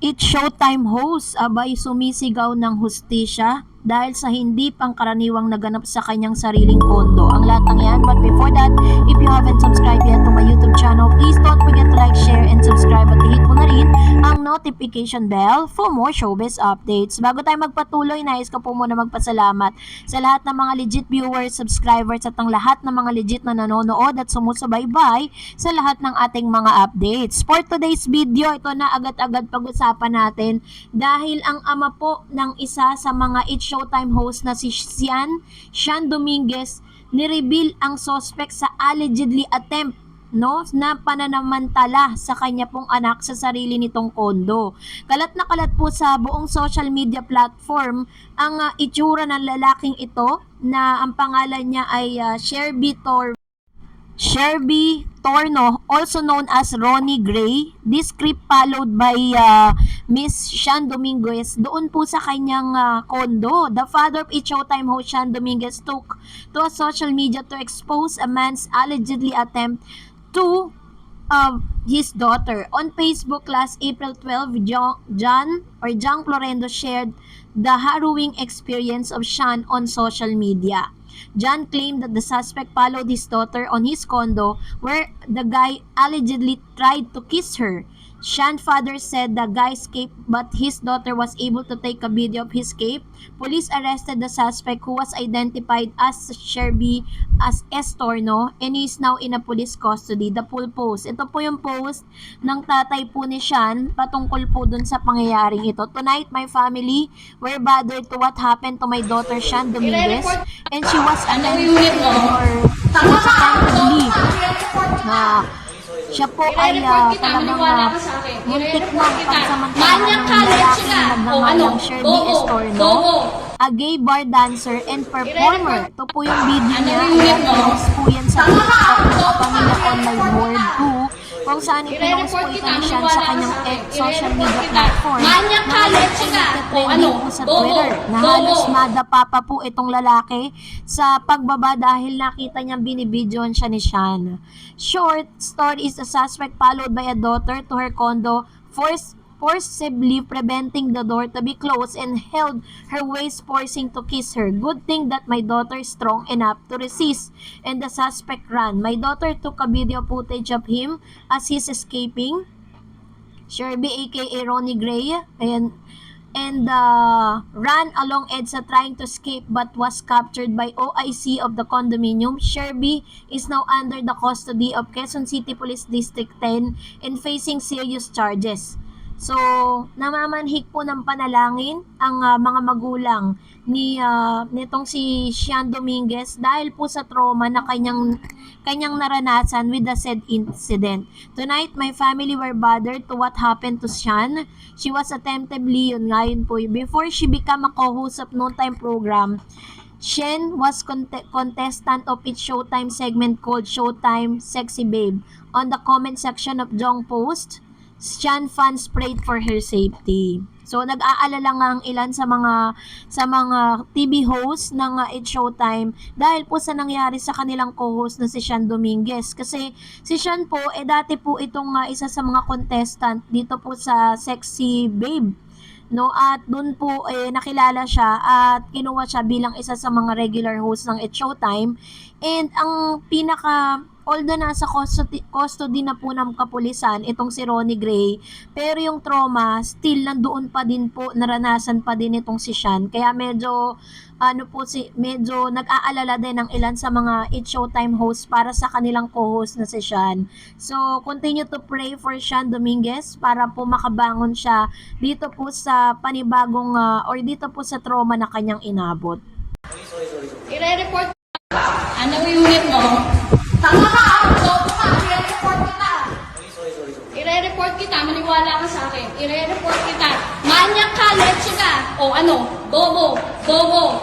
It's Showtime host abay sumisigaw ng hustisya dahil sa hindi pangkaraniwang naganap sa kanyang sariling kondo. Ang lahat ng yan, but before that, if you haven't subscribed yet to my YouTube channel, please don't forget to like, share, and subscribe at hit mo na rin ang notification bell for more showbiz updates. Bago tayo magpatuloy, nais ko po muna magpasalamat sa lahat ng mga legit viewers, subscribers at ang lahat ng mga legit na nanonood at sumusubaybay sa lahat ng ating mga updates. For today's video, ito na agad-agad pag-usapan natin dahil ang ama po ng isa sa mga It's Showtime host na si Sian Dominguez nireveal ang suspect sa allegedly attempt na pananamantala sa kanya pong anak sa sarili nitong kondo. Kalat na kalat po sa buong social media platform ang itsura ng lalaking ito na ang pangalan niya ay Sherby Torno, also known as Ronnie Gray. This script followed by Miss Sian Dominguez doon po sa kanyang kondo. The father of It's Showtime host Sian Dominguez took to a social media to expose a man's allegedly attempt to his daughter. On Facebook last April 12, John Florendo shared the harrowing experience of Sian on social media. John claimed that the suspect followed his daughter on his condo where the guy allegedly tried to kiss her. Sian's father said the guy escaped but his daughter was able to take a video of his escape. Police arrested the suspect who was identified as Sherby as Estorno and he is now in a police custody. The full post. Ito po yung post ng tatay po ni Sian patungkol po dun sa pangyayaring ito. Tonight, my family were bothered to what happened to my daughter Sian Dominguez and she was attemptedly siya po ay talagang muntik na pagsamantala ng lalaking nagngangalang Sherby Estorno, a gay bar dancer and performer. Ito po yung video niya. Ipinost po yan sa TikTok ng Kapamilya Online World 2 kung saan ipinost po ito ni Sian sa kanyang social media platform na nagtitrending po sa Twitter na halos madapa pa po itong lalaki sa pagbaba dahil nakita niyang binibidyoan siya ni Sian. Short story is the suspect followed by a daughter to her condo, forcibly preventing the door to be closed and held her waist, forcing to kiss her. Good thing that my daughter is strong enough to resist and the suspect ran. My daughter took a video footage of him as he's escaping. Sherby aka Ronnie Gray and ran along EDSA trying to escape but was captured by OIC of the condominium. Sherby is now under the custody of Quezon City Police District 10 and facing serious charges. So, namamanhik po ng panalangin ang mga magulang nitong si Sian Dominguez dahil po sa trauma na kanyang naranasan with the said incident. Tonight, my family were bothered to what happened to Sian. She was attemptably, yun po, before she became a co-host of Noontime program, Sian was contestant of its Showtime segment called Showtime Sexy Babe. On the comment section of Jong post, Sian fans prayed for her safety. So nag-aalala nga ang ilan sa mga TV hosts ng It's Showtime dahil po sa nangyari sa kanilang co-host na si Sian Dominguez. Kasi si Sian po dati po itong isa sa mga contestant dito po sa Sexy Babe. At doon po nakilala siya at kinuha siya bilang isa sa mga regular host ng It's Showtime. And ang although nasa custody na po ng kapulisan itong si Ronnie Gray, pero yung trauma still nandoon pa din po, naranasan pa din itong si Sian. Kaya medyo medyo nag-aalala din ng ilan sa mga It's Showtime hosts para sa kanilang co-host na si Sian. So continue to pray for Sian Dominguez para po makabangon siya dito po sa panibagong dito po sa trauma na kanyang inabot. I-report ano yung unit mo? Tama ka! I-report kita! I-report kita, maniwala ka sa akin. I-report kita. Manyak ka, leche ka. O ano? Bobo! Bobo!